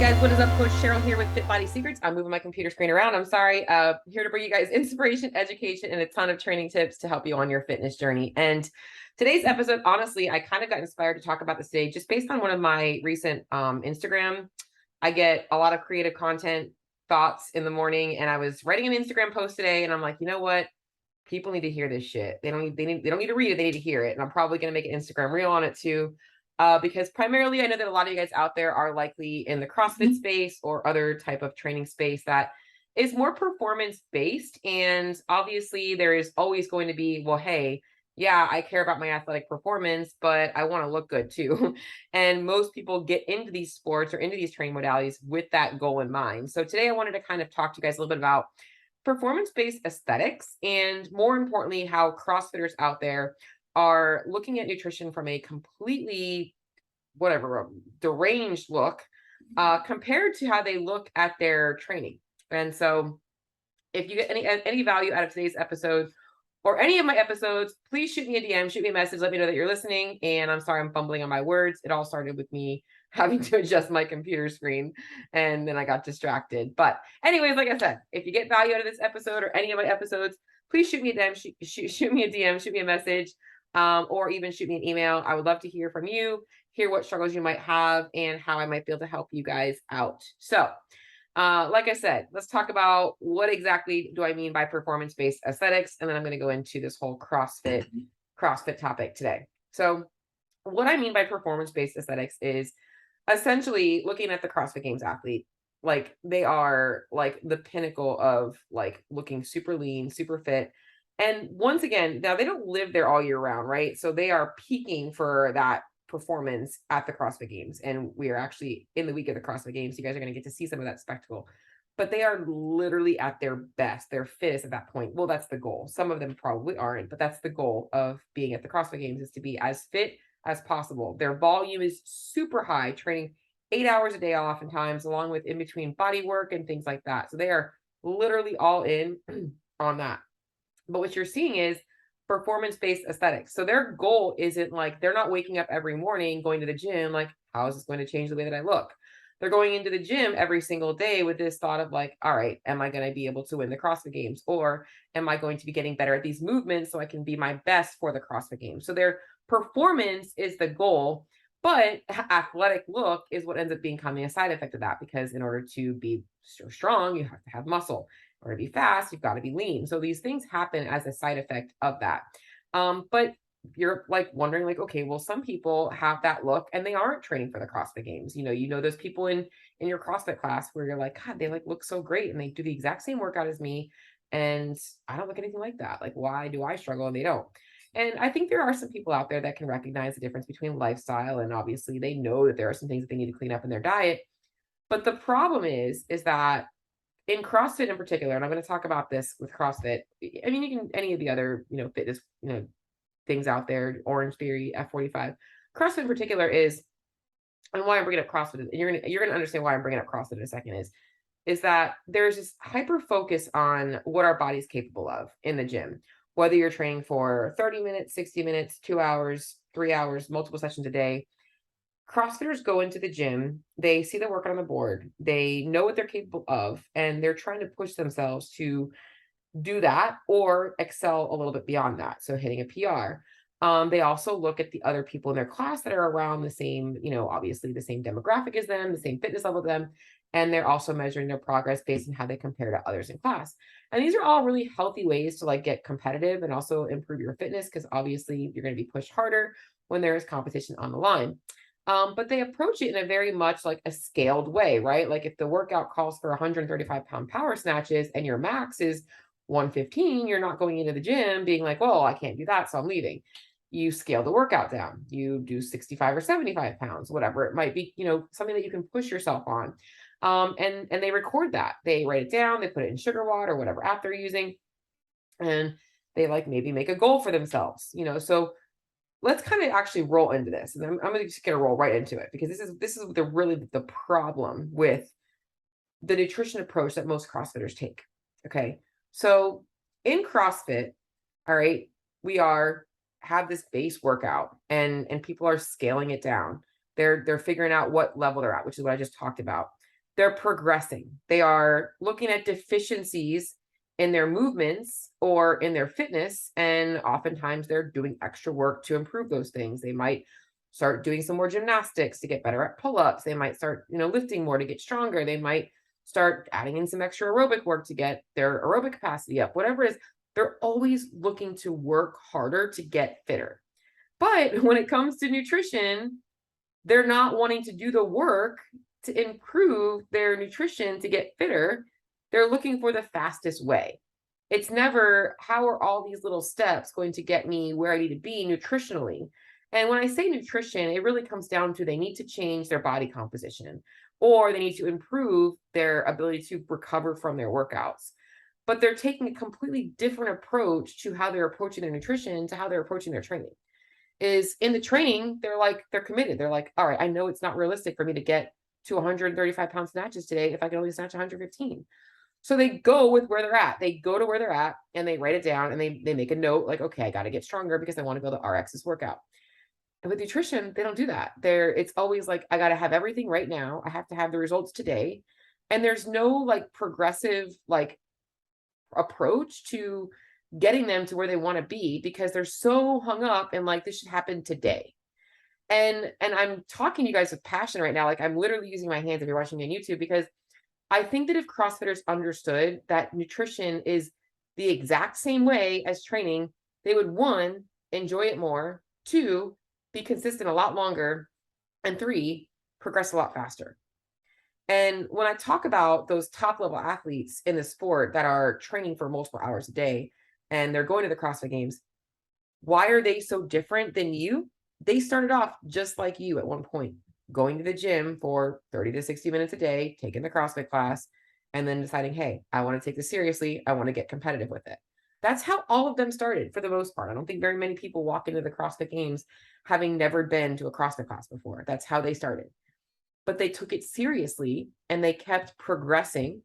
guys, what is up? Coach Cheryl here with Fitbody Secrets. I'm moving my computer screen around. I'm sorry. Here to bring you guys inspiration, education, and a ton of training tips to help you on your fitness journey. And today's episode, honestly, I kind of got inspired to talk about this today just based on one of my recent Instagram. I get a lot of creative content thoughts in the morning, and I was writing an Instagram post today, and I'm like, you know what? People need to hear this shit. They don't need to read it. They need to hear it. And I'm probably going to make an Instagram reel on it too. Because primarily I know that a lot of you guys out there are likely in the CrossFit space or other type of training space that is more performance based. And obviously there is always going to be, well, hey, yeah, I care about my athletic performance, but I want to look good too. And most people get into these sports or into these training modalities with that goal in mind. So today I wanted to kind of talk to you guys a little bit about performance-based aesthetics and, more importantly, how CrossFitters out there are looking at nutrition from a completely deranged look compared to how they look at their training. And so if you get any value out of today's episode or any of my episodes, please shoot me a DM, shoot me a message, let me know that you're listening. And I'm sorry I'm fumbling on my words. It all started with me having to adjust my computer screen and then I got distracted. But anyways, like I said, if you get value out of this episode or any of my episodes, please shoot me a DM, shoot me a DM, shoot me a message, or even shoot me an email. I would love to hear from you, hear what struggles you might have and how I might be able to help you guys out. So like I said, let's talk about what exactly do I mean by performance-based aesthetics. And then I'm going to go into this whole CrossFit topic today. So what I mean by performance-based aesthetics is essentially looking at the CrossFit Games athlete. Like they are like the pinnacle of like looking super lean, super fit. And once again, now they don't live there all year round, right? So they are peaking for that performance at the CrossFit Games. And we are actually in the week of the CrossFit Games. You guys are going to get to see some of that spectacle. But they are literally at their best, their fittest at that point. Well, that's the goal. Some of them probably aren't, but that's the goal of being at the CrossFit Games, is to be as fit as possible. Their volume is super high, training 8 hours a day oftentimes, along with in between body work and things like that. So they are literally all in on that. But what you're seeing is performance-based aesthetics. So their goal isn't like, they're not waking up every morning going to the gym like, how is this going to change the way that I look? They're going into the gym every single day with this thought of like, all right, am I going to be able to win the CrossFit Games? Or am I going to be getting better at these movements so I can be my best for the CrossFit Games? So their performance is the goal, but athletic look is what ends up becoming a side effect of that, because in order to be so strong, you have to have muscle. In order to be fast, you've got to be lean. So these things happen as a side effect of that. But you're like wondering like, okay, well, some people have that look and they aren't training for the CrossFit Games. You know, those people in your CrossFit class where you're like, God, they like look so great and they do the exact same workout as me. And I don't look anything like that. Like, why do I struggle and they don't? And I think there are some people out there that can recognize the difference between lifestyle, and obviously they know that there are some things that they need to clean up in their diet. But the problem is that in CrossFit in particular, and I'm going to talk about this with CrossFit. I mean, you can, any of the other, fitness, things out there, Orange Theory, F45, CrossFit in particular is, and why I'm bringing up CrossFit, and you're going to understand why I'm bringing up CrossFit in a second, is that there's this hyper focus on what our body's capable of in the gym, whether you're training for 30 minutes, 60 minutes, 2 hours, 3 hours, multiple sessions a day. CrossFitters go into the gym, they see the workout on the board, they know what they're capable of, and they're trying to push themselves to do that or excel a little bit beyond that. So hitting a PR. They also look at the other people in their class that are around the same, obviously the same demographic as them, the same fitness level as them. And they're also measuring their progress based on how they compare to others in class. And these are all really healthy ways to like get competitive and also improve your fitness, because obviously you're going to be pushed harder when there is competition on the line. But they approach it in a very much like a scaled way, right? Like if the workout calls for 135-pound power snatches and your max is 115, you're not going into the gym being like, well, I can't do that, so I'm leaving. You scale the workout down. You do 65 or 75 pounds, whatever it might be, something that you can push yourself on. And they record that. They write it down, they put it in Sugar Water or whatever app they're using, and they like maybe make a goal for themselves, so let's kind of actually roll into this. And I'm going to just get a roll right into it, because this is the problem with the nutrition approach that most CrossFitters take. Okay. So in CrossFit, all right, we have this base workout and people are scaling it down. They're figuring out what level they're at, which is what I just talked about. they're progressing. They are looking at deficiencies in their movements or in their fitness. And oftentimes they're doing extra work to improve those things. They might start doing some more gymnastics to get better at pull-ups. They might start, lifting more to get stronger. They might start adding in some extra aerobic work to get their aerobic capacity up. Whatever it is, they're always looking to work harder to get fitter. But when it comes to nutrition, they're not wanting to do the work to improve their nutrition to get fitter. They're looking for the fastest way. It's never, how are all these little steps going to get me where I need to be nutritionally? And when I say nutrition, it really comes down to they need to change their body composition, or they need to improve their ability to recover from their workouts. But they're taking a completely different approach to how they're approaching their nutrition to how they're approaching their training. Is in the training, they're committed. They're like, all right, I know it's not realistic for me to get to 135 pound snatches today if I can only snatch 115. So they go with where they're at. They go to where they're at and they write it down and they make a note like, okay, I got to get stronger because I want to go to RX's workout. And with nutrition, they don't do that. It's always like, I got to have everything right now. I have to have the results today. And there's no like progressive like approach to getting them to where they want to be because they're so hung up and like this should happen today. And I'm talking to you guys with passion right now. Like I'm literally using my hands if you're watching me on YouTube, because I think that if CrossFitters understood that nutrition is the exact same way as training, they would, one, enjoy it more, two, be consistent a lot longer, and three, progress a lot faster. And when I talk about those top level athletes in the sport that are training for multiple hours a day and they're going to the CrossFit Games, why are they so different than you? They started off just like you at one point, going to the gym for 30 to 60 minutes a day, taking the CrossFit class, and then deciding, hey, I want to take this seriously. I want to get competitive with it. That's how all of them started for the most part. I don't think very many people walk into the CrossFit Games having never been to a CrossFit class before. That's how they started. But they took it seriously and they kept progressing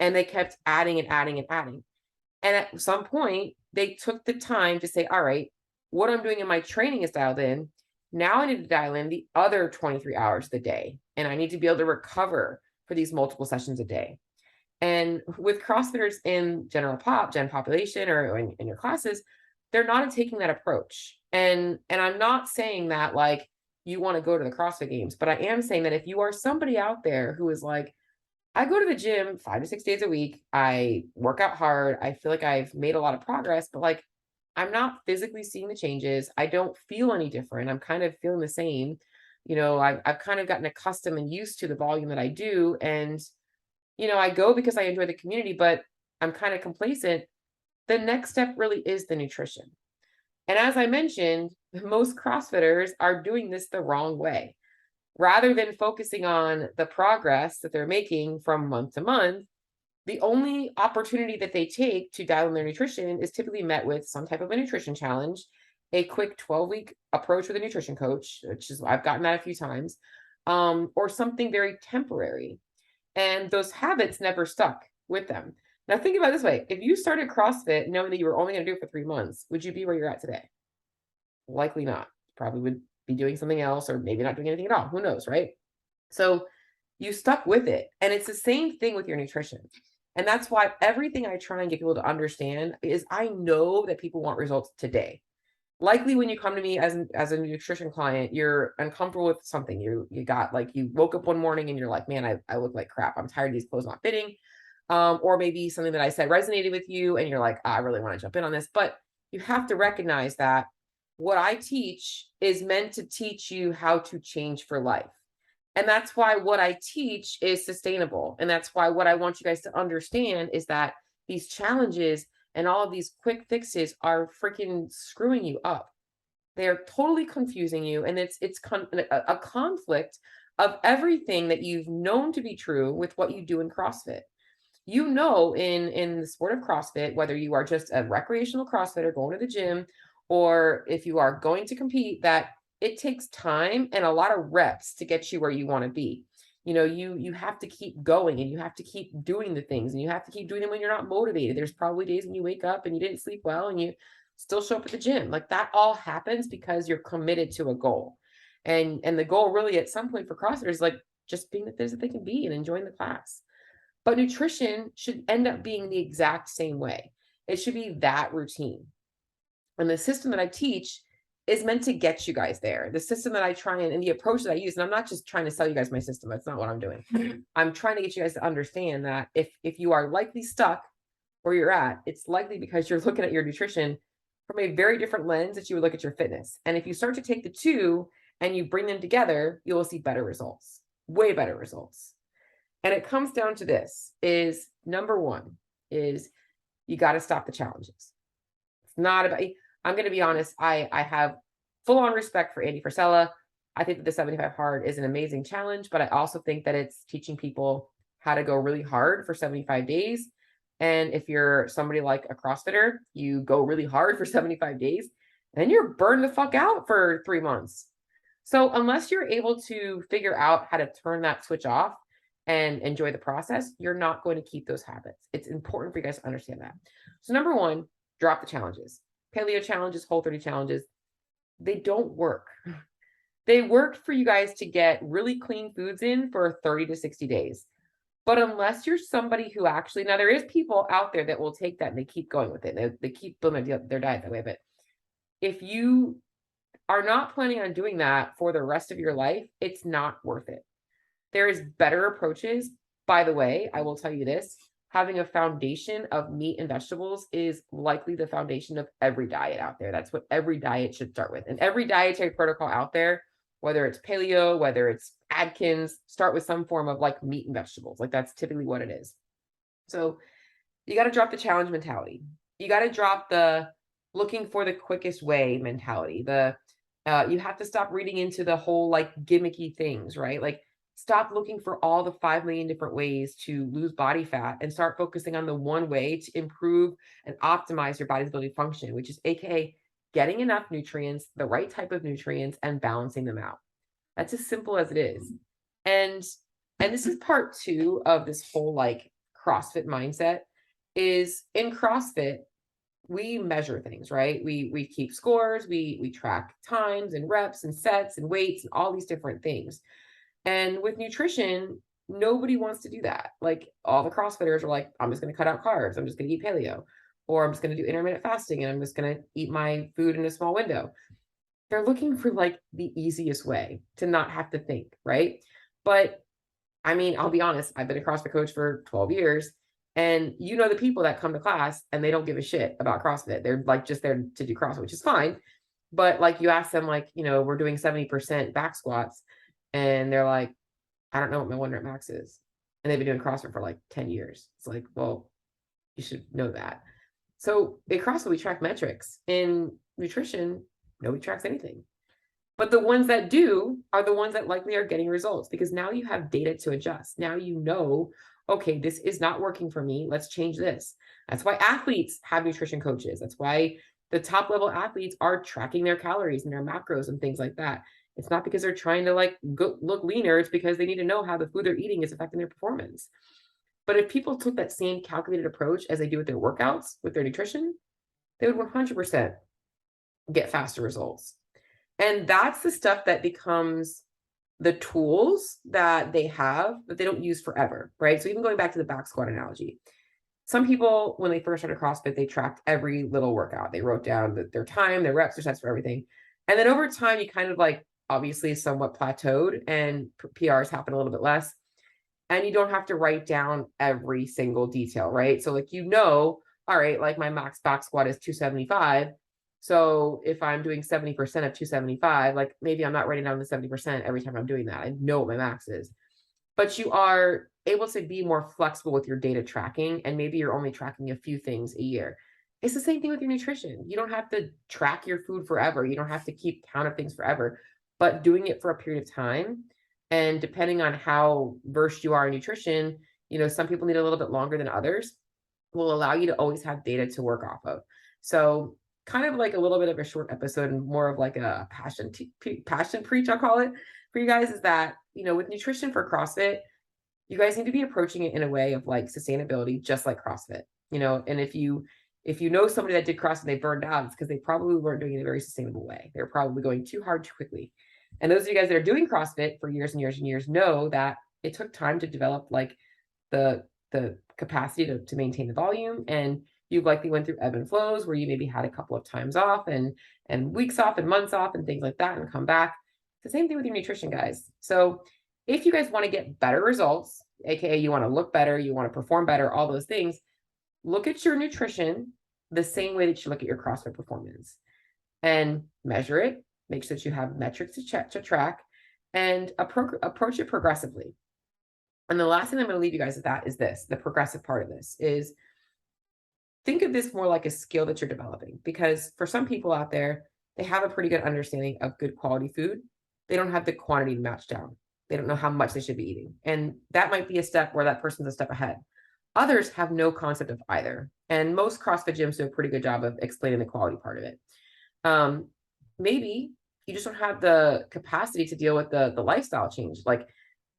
and they kept adding and adding and adding. And at some point, they took the time to say, all right, what I'm doing in my training is dialed in. Now I need to dial in the other 23 hours of the day. And I need to be able to recover for these multiple sessions a day. And with CrossFitters in gen population or in your classes, they're not taking that approach. And I'm not saying that like you want to go to the CrossFit Games, but I am saying that if you are somebody out there who is like, I go to the gym 5 to 6 days a week. I work out hard. I feel like I've made a lot of progress, but like, I'm not physically seeing the changes. I don't feel any different. I'm kind of feeling the same. I've kind of gotten accustomed and used to the volume that I do. And, I go because I enjoy the community, but I'm kind of complacent. The next step really is the nutrition. And as I mentioned, most CrossFitters are doing this the wrong way. Rather than focusing on the progress that they're making from month to month, the only opportunity that they take to dial in their nutrition is typically met with some type of a nutrition challenge, a quick 12-week approach with a nutrition coach, which is, I've gotten that a few times, or something very temporary. And those habits never stuck with them. Now think about it this way. If you started CrossFit knowing that you were only going to do it for 3 months, would you be where you're at today? Likely not. Probably would be doing something else or maybe not doing anything at all. Who knows, right? So you stuck with it. And it's the same thing with your nutrition. And that's why everything I try and get people to understand is I know that people want results today. Likely when you come to me as a nutrition client, you're uncomfortable with something. You woke up one morning and you're like, man, I look like crap. I'm tired of these clothes not fitting. Or maybe something that I said resonated with you and you're like, I really want to jump in on this. But you have to recognize that what I teach is meant to teach you how to change for life. And that's why what I teach is sustainable. And that's why what I want you guys to understand is that these challenges and all of these quick fixes are freaking screwing you up. They are totally confusing you. And it's a conflict of everything that you've known to be true with what you do in CrossFit. In the sport of CrossFit, whether you are just a recreational CrossFitter going to the gym, or if you are going to compete, that it takes time and a lot of reps to get you where you want to be. You have to keep going and you have to keep doing the things and you have to keep doing them when you're not motivated. There's probably days when you wake up and you didn't sleep well and you still show up at the gym. Like that all happens because you're committed to a goal. And the goal really at some point for CrossFitters is like, just being the things that they can be and enjoying the class. But nutrition should end up being the exact same way. It should be that routine. And the system that I teach is meant to get you guys there. The system that I try and the approach that I use, and I'm not just trying to sell you guys my system. That's not what I'm doing. I'm trying to get you guys to understand that if you are likely stuck where you're at, it's likely because you're looking at your nutrition from a very different lens that you would look at your fitness. And if you start to take the two and you bring them together, you will see better results, way better results. And it comes down to this is number one is you got to stop the challenges. It's not about, I'm going to be honest. I have full on respect for Andy Frisella. I think that the 75 hard is an amazing challenge, but I also think that it's teaching people how to go really hard for 75 days. And if you're somebody like a CrossFitter, you go really hard for 75 days and then you're burned the fuck out for 3 months. So unless you're able to figure out how to turn that switch off and enjoy the process, you're not going to keep those habits. It's important for you guys to understand that. So number one, drop the challenges. Paleo challenges, Whole30 challenges, they don't work. They worked for you guys to get really clean foods in for 30 to 60 days. But unless you're somebody who actually, now there is people out there that will take that and they keep going with it. They keep building their diet that way. But if you are not planning on doing that for the rest of your life, it's not worth it. There is better approaches. By the way, I will tell you this, having a foundation of meat and vegetables is likely the foundation of every diet out there. That's what every diet should start with. And every dietary protocol out there, whether it's paleo, whether it's Atkins, start with some form of like meat and vegetables. Like that's typically what it is. So you got to drop the challenge mentality. You got to drop the looking for the quickest way mentality. You have to stop reading into the whole like gimmicky things, right? Like stop looking for all the 5 million different ways to lose body fat and start focusing on the one way to improve and optimize your body's ability to function, which is AKA getting enough nutrients, the right type of nutrients, and balancing them out. That's as simple as it is. And this is part 2 of this whole like CrossFit mindset is in CrossFit, we measure things, right? We keep scores, we track times and reps and sets and weights and all these different things. And with nutrition, nobody wants to do that. Like all the CrossFitters are like, I'm just going to cut out carbs. I'm just going to eat paleo, or I'm just going to do intermittent fasting and I'm just going to eat my food in a small window. They're looking for like the easiest way to not have to think, right? But I mean, I'll be honest, I've been a CrossFit coach for 12 years and you know the people that come to class and they don't give a shit about CrossFit. They're like just there to do CrossFit, which is fine. But like you ask them like, you know, we're doing 70% back squats and they're like, I don't know what my 1 rep max is. And they've been doing CrossFit for like 10 years. It's like, well, you should know that. So in CrossFit, we track metrics. In nutrition, nobody tracks anything. But the ones that do are the ones that likely are getting results because now you have data to adjust. Now you know, okay, this is not working for me. Let's change this. That's why athletes have nutrition coaches. That's why the top level athletes are tracking their calories and their macros and things like that. It's not because they're trying to like look leaner. It's because they need to know how the food they're eating is affecting their performance. But if people took that same calculated approach as they do with their workouts, with their nutrition, they would 100% get faster results. And that's the stuff that becomes the tools that they have that they don't use forever, right? So even going back to the back squat analogy, some people, when they first started CrossFit, they tracked every little workout. They wrote down their time, their reps, their sets for everything. And then over time, you kind of like obviously somewhat plateaued and PRs happen a little bit less. And you don't have to write down every single detail, right? So like, you know, all right, like my max back squat is 275. So if I'm doing 70% of 275, like maybe I'm not writing down the 70% every time I'm doing that. I know what my max is. But you are able to be more flexible with your data tracking. And maybe you're only tracking a few things a year. It's the same thing with your nutrition. You don't have to track your food forever. You don't have to keep count of things forever, but doing it for a period of time. And depending on how versed you are in nutrition, you know, some people need a little bit longer than others, will allow you to always have data to work off of. So kind of like a little bit of a short episode and more of like a passion preach, I'll call it for you guys, is that, you know, with nutrition for CrossFit, you guys need to be approaching it in a way of like sustainability, just like CrossFit, you know. And if you know somebody that did CrossFit and they burned out, it's because they probably weren't doing it in a very sustainable way. They're probably going too hard too quickly. And those of you guys that are doing CrossFit for years and years and years know that it took time to develop like the capacity to maintain the volume. And you likely went through ebb and flows where you maybe had a couple of times off and weeks off and months off and things like that and come back. It's the same thing with your nutrition, guys. So if you guys want to get better results, aka you want to look better, you want to perform better, all those things, look at your nutrition the same way that you look at your CrossFit performance and measure it. Make sure that you have metrics to track and approach it progressively. And the last thing I'm going to leave you guys with that is this, the progressive part of this is think of this more like a skill that you're developing, because for some people out there, they have a pretty good understanding of good quality food. They don't have the quantity to match down. They don't know how much they should be eating. And that might be a step where that person's a step ahead. Others have no concept of either. And most CrossFit gyms do a pretty good job of explaining the quality part of it. Maybe you just don't have the capacity to deal with the lifestyle change, like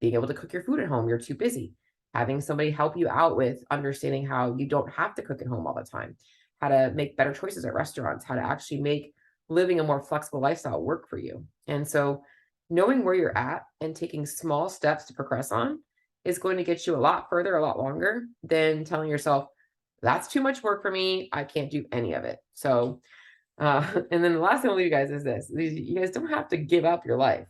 being able to cook your food at home. You're too busy. Having somebody help you out with understanding how you don't have to cook at home all the time, how to make better choices at restaurants, how to actually make living a more flexible lifestyle work for you. And so knowing where you're at and taking small steps to progress on is going to get you a lot further, a lot longer than telling yourself, that's too much work for me. I can't do any of it. So, and then the last thing I'll leave you guys is this. You guys don't have to give up your life.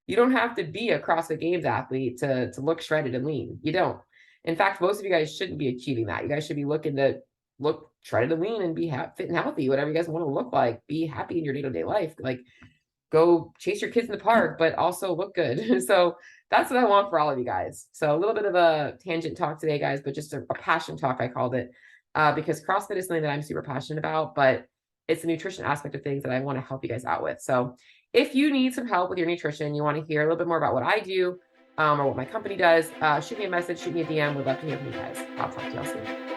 You don't have to be a CrossFit Games athlete to look shredded and lean. You don't. In fact, most of you guys shouldn't be achieving that. You guys should be looking to look shredded and lean and be fit and healthy, whatever you guys want to look like. Be happy in your day-to-day life. Like, go chase your kids in the park, but also look good. So that's what I want for all of you guys. So a little bit of a tangent talk today, guys, but just a passion talk, I called it, because CrossFit is something that I'm super passionate about, but it's the nutrition aspect of things that I want to help you guys out with. So if you need some help with your nutrition, you want to hear a little bit more about what I do or what my company does, shoot me a message, shoot me a DM. We'd love to hear from you guys. I'll talk to y'all soon.